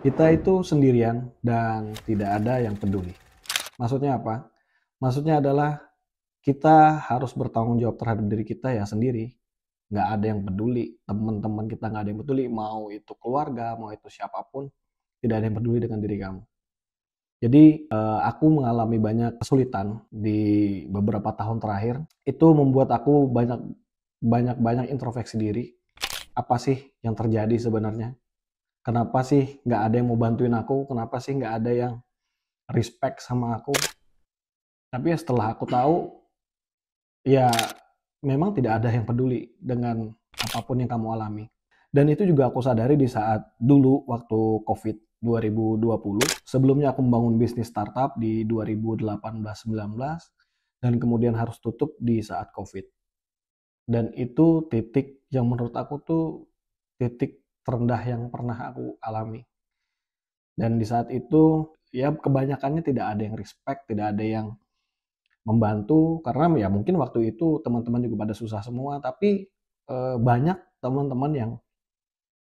Kita itu sendirian dan tidak ada yang peduli. Maksudnya apa? Maksudnya adalah kita harus bertanggung jawab terhadap diri kita ya sendiri. Nggak ada yang peduli, teman-teman kita nggak ada yang peduli, mau itu keluarga, mau itu siapapun, tidak ada yang peduli dengan diri kamu. Jadi aku mengalami banyak kesulitan di beberapa tahun terakhir. Itu membuat aku banyak banyak banyak introspeksi diri. Apa sih yang terjadi sebenarnya? Kenapa sih nggak ada yang mau bantuin aku? Kenapa sih nggak ada yang respect sama aku? Tapi ya setelah aku tahu, ya memang tidak ada yang peduli dengan apapun yang kamu alami. Dan itu juga aku sadari di saat dulu waktu COVID 2020. Sebelumnya aku membangun bisnis startup di 2018-19 dan kemudian harus tutup di saat COVID. Dan itu titik yang menurut aku tuh titik terendah yang pernah aku alami. Dan di saat itu ya kebanyakannya tidak ada yang respect, tidak ada yang membantu karena ya mungkin waktu itu teman-teman juga pada susah semua, tapi banyak teman-teman yang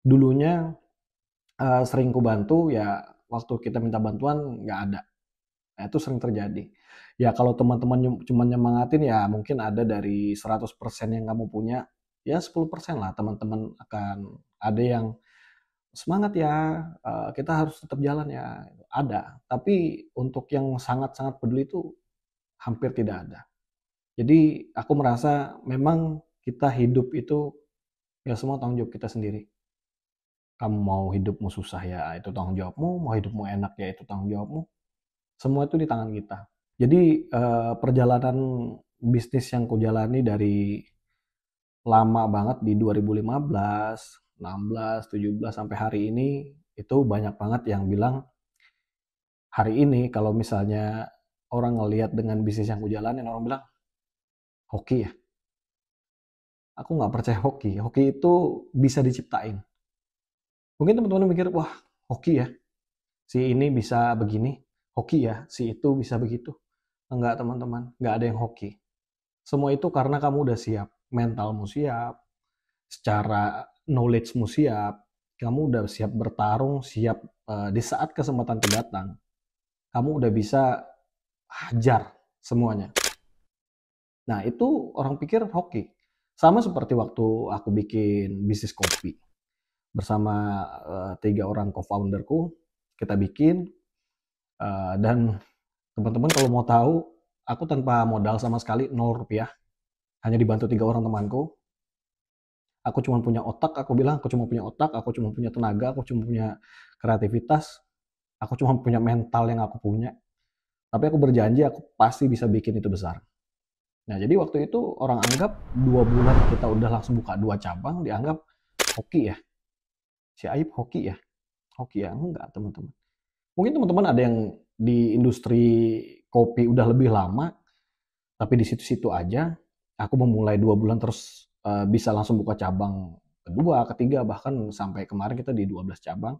dulunya sering kubantu ya waktu kita minta bantuan nggak ada. Nah, itu sering terjadi. Ya kalau teman-teman cuma nyemangatin ya mungkin ada dari 100% yang kamu punya, ya 10% lah teman-teman akan ada yang semangat ya, kita harus tetap jalan ya, ada. Tapi untuk yang sangat-sangat peduli itu hampir tidak ada. Jadi aku merasa memang kita hidup itu ya semua tanggung jawab kita sendiri. Kamu mau hidupmu susah ya itu tanggung jawabmu, mau hidupmu enak ya itu tanggung jawabmu. Semua itu di tangan kita. Jadi perjalanan bisnis yang kujalani dari lama banget di 2015, 16, 17 sampai hari ini itu banyak banget yang bilang hari ini kalau misalnya orang ngelihat dengan bisnis yang kujalanin orang bilang hoki ya. Aku nggak percaya hoki. Hoki itu bisa diciptain. Mungkin teman-teman mikir, wah hoki ya, si ini bisa begini, hoki ya, si itu bisa begitu. Enggak teman-teman, nggak ada yang hoki. Semua itu karena kamu udah siap, mentalmu siap, secara knowledge-mu siap, kamu udah siap bertarung, siap di saat kesempatan itu datang, kamu udah bisa hajar semuanya. Nah itu orang pikir hoki. Sama seperti waktu aku bikin bisnis kopi bersama 3 orang co-founderku, kita bikin dan teman-teman kalau mau tahu, aku tanpa modal sama sekali 0 rupiah, hanya dibantu 3 orang temanku. Aku cuma punya otak, aku bilang aku cuma punya otak, aku cuma punya tenaga, aku cuma punya kreativitas, aku cuma punya mental yang aku punya. Tapi aku berjanji aku pasti bisa bikin itu besar. Nah jadi waktu itu orang anggap 2 bulan kita udah langsung buka 2 cabang, dianggap hoki ya. Si Aib hoki ya. Hoki ya, enggak teman-teman. Mungkin teman-teman ada yang di industri kopi udah lebih lama, tapi di situ-situ aja. Aku memulai 2 bulan terus bisa langsung buka cabang kedua, ketiga, bahkan sampai kemarin kita di 12 cabang.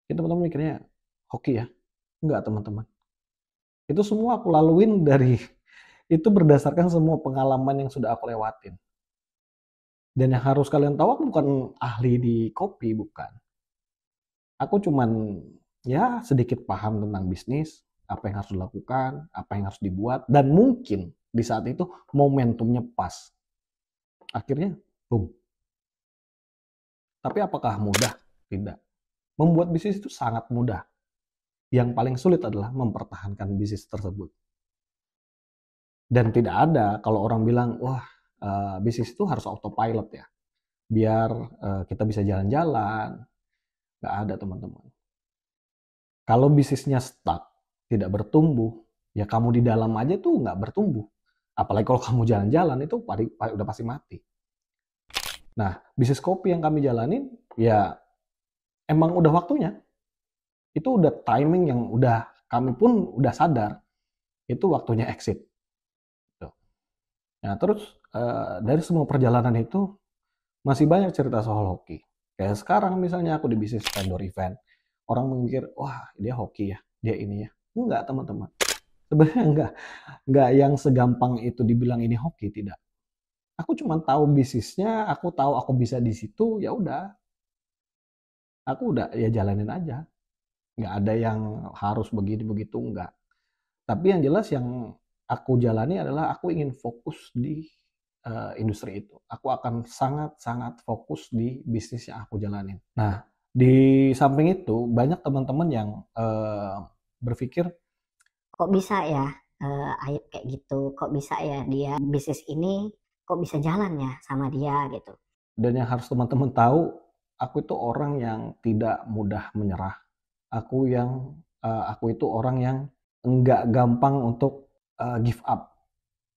Kita teman-teman mikirnya hoki ya? Enggak teman-teman. Itu semua aku laluin dari itu berdasarkan semua pengalaman yang sudah aku lewatin. Dan yang harus kalian tahu aku bukan ahli di kopi, bukan. Aku cuman ya sedikit paham tentang bisnis, apa yang harus dilakukan, apa yang harus dibuat, dan mungkin di saat itu momentumnya pas. Akhirnya, boom. Tapi apakah mudah? Tidak. Membuat bisnis itu sangat mudah. Yang paling sulit adalah mempertahankan bisnis tersebut. Dan tidak ada kalau orang bilang, wah bisnis itu harus autopilot ya. Biar kita bisa jalan-jalan. Nggak ada teman-teman. Kalau bisnisnya stuck, tidak bertumbuh, ya kamu di dalam aja tuh nggak bertumbuh. Apalagi kalau kamu jalan-jalan itu udah pasti mati. Nah, bisnis kopi yang kami jalanin, ya emang udah waktunya. Itu udah timing yang udah kami pun udah sadar. Itu waktunya exit. Gitu. Nah, terus dari semua perjalanan itu masih banyak cerita soal hoki. Kayak sekarang misalnya aku di bisnis vendor event. Orang mikir, wah dia hoki ya, dia ini ya. Enggak teman-teman. Sebenarnya enggak yang segampang itu dibilang ini hoki, tidak. Aku cuma tahu bisnisnya, aku tahu aku bisa di situ, ya udah, aku udah ya jalanin aja. nggak ada yang harus begini begitu, nggak. Tapi yang jelas yang aku jalani adalah aku ingin fokus di industri itu. Aku akan sangat-sangat fokus di bisnis yang aku jalanin. Nah, di samping itu banyak teman-teman yang berpikir, Kok bisa ya Ayub kayak gitu? Kok bisa ya dia bisnis ini kok bisa jalan ya sama dia gitu? dan yang harus teman-teman tahu, aku itu orang yang tidak mudah menyerah. Aku itu orang yang enggak gampang untuk give up.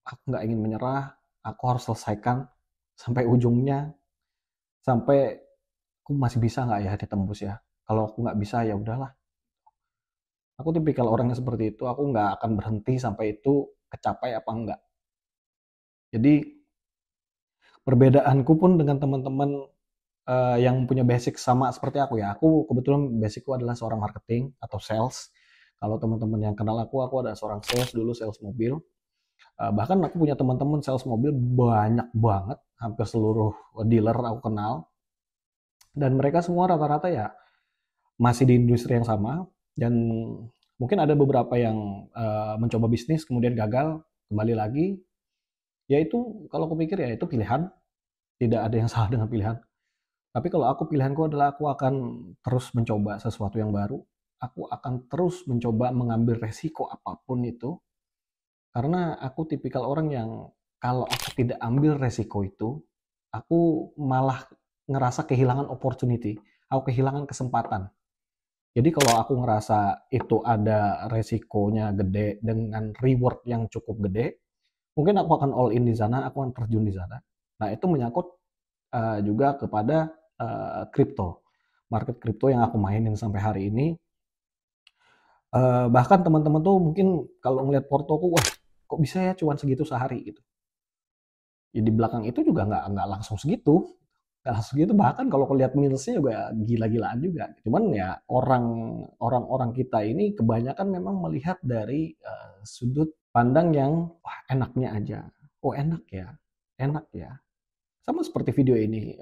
Aku nggak ingin menyerah, aku harus selesaikan sampai ujungnya, sampai aku masih bisa nggak ya ditembus ya. Kalau aku nggak bisa ya udahlah. Aku tipikal orang yang seperti itu, aku nggak akan berhenti sampai itu kecapai apa enggak. Jadi perbedaanku pun dengan teman-teman yang punya basic sama seperti aku ya. Aku kebetulan basicku adalah seorang marketing atau sales. Kalau teman-teman yang kenal aku adalah seorang sales dulu, sales mobil. Bahkan aku punya teman-teman sales mobil banyak banget, hampir seluruh dealer aku kenal. Dan mereka semua rata-rata ya masih di industri yang sama. Dan mungkin ada beberapa yang mencoba bisnis kemudian gagal, kembali lagi. Ya itu kalau aku pikir ya itu pilihan, tidak ada yang salah dengan pilihan. Tapi kalau aku pilihanku adalah aku akan terus mencoba sesuatu yang baru. Aku akan terus mencoba mengambil resiko apapun itu. Karena aku tipikal orang yang kalau aku tidak ambil resiko itu, aku malah ngerasa kehilangan opportunity. Aku kehilangan kesempatan. Jadi kalau aku ngerasa itu ada resikonya gede dengan reward yang cukup gede, mungkin aku akan all in di sana, aku akan terjun di sana. Nah itu menyangkut juga kepada kripto, market kripto yang aku mainin sampai hari ini. Bahkan teman-teman tuh mungkin kalau ngeliat portoku, wah kok bisa ya cuan segitu sehari gitu. Ya di belakang itu juga nggak langsung segitu, nggak langsung segitu. Bahkan kalau lihat minusnya juga gila-gilaan juga. Cuman ya orang-orang kita ini kebanyakan memang melihat dari sudut pandang yang wah enaknya aja. Oh enak ya. Sama seperti video ini.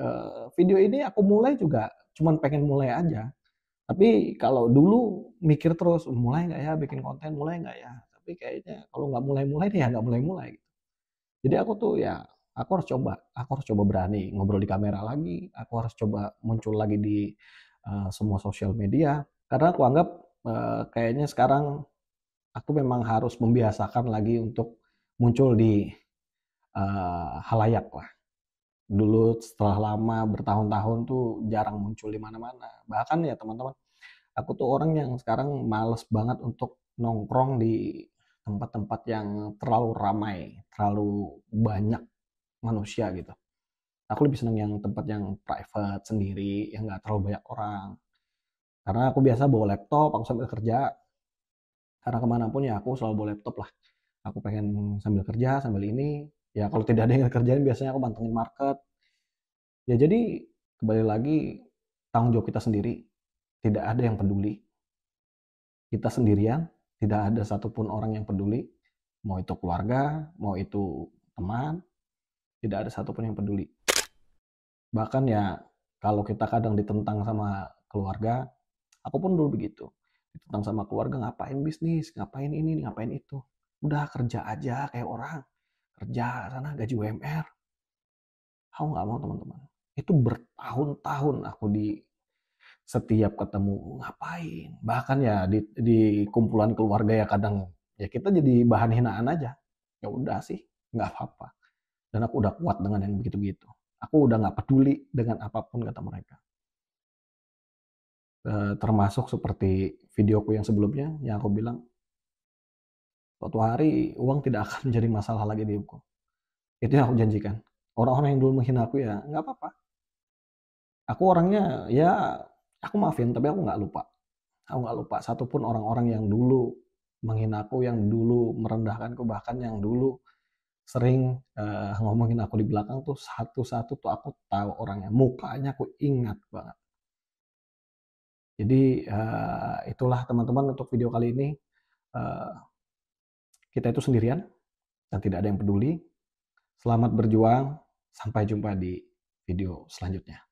Video ini aku mulai juga cuman pengen mulai aja. Tapi kalau dulu mikir terus, mulai nggak ya bikin konten, mulai nggak ya? Tapi kayaknya kalau nggak mulai-mulai nih ya nggak mulai-mulai. Jadi aku tuh ya, aku harus coba berani ngobrol di kamera lagi, aku harus coba muncul lagi di semua sosial media. Karena aku anggap kayaknya sekarang aku memang harus membiasakan lagi untuk muncul di halayak lah. Dulu setelah lama bertahun-tahun tuh jarang muncul di mana-mana. Bahkan ya teman-teman, aku tuh orang yang sekarang males banget untuk nongkrong di tempat-tempat yang terlalu ramai, terlalu banyak manusia gitu. Aku lebih seneng yang tempat yang private sendiri, yang nggak terlalu banyak orang. Karena aku biasa bawa laptop, aku sambil kerja. Karena kemanapun ya aku selalu bawa laptop lah. Aku pengen sambil kerja, sambil ini. Ya kalau tidak ada yang kerjain biasanya aku pantengin market. Ya jadi kembali lagi tanggung jawab kita sendiri. Tidak ada yang peduli. Kita sendirian, tidak ada satupun orang yang peduli. Mau itu keluarga, mau itu teman, tidak ada satupun yang peduli. Bahkan ya kalau kita kadang ditentang sama keluarga, aku pun dulu begitu. Ditentang sama keluarga, ngapain bisnis, ngapain ini, ngapain itu. Udah kerja aja kayak orang. Kerja sana gaji UMR. Aku nggak mau teman-teman. Itu bertahun-tahun aku di setiap ketemu ngapain. Bahkan ya di kumpulan keluarga ya kadang ya kita jadi bahan hinaan aja. Ya udah sih, nggak apa-apa. Dan aku udah kuat dengan yang begitu-begitu. Aku udah nggak peduli dengan apapun kata mereka. Termasuk seperti videoku yang sebelumnya yang aku bilang suatu hari uang tidak akan menjadi masalah lagi di hidupku. Itu yang aku janjikan. Orang-orang yang dulu menghina aku ya nggak apa-apa. Aku orangnya ya aku maafin tapi aku nggak lupa. Aku nggak lupa satupun orang-orang yang dulu menghina aku, yang dulu merendahkanku, bahkan yang dulu sering ngomongin aku di belakang tuh satu-satu tuh aku tahu orangnya, mukanya aku ingat banget. Jadi itulah teman-teman untuk video kali ini. Uh, kita itu sendirian dan tidak ada yang peduli. Selamat berjuang. Sampai jumpa di video selanjutnya.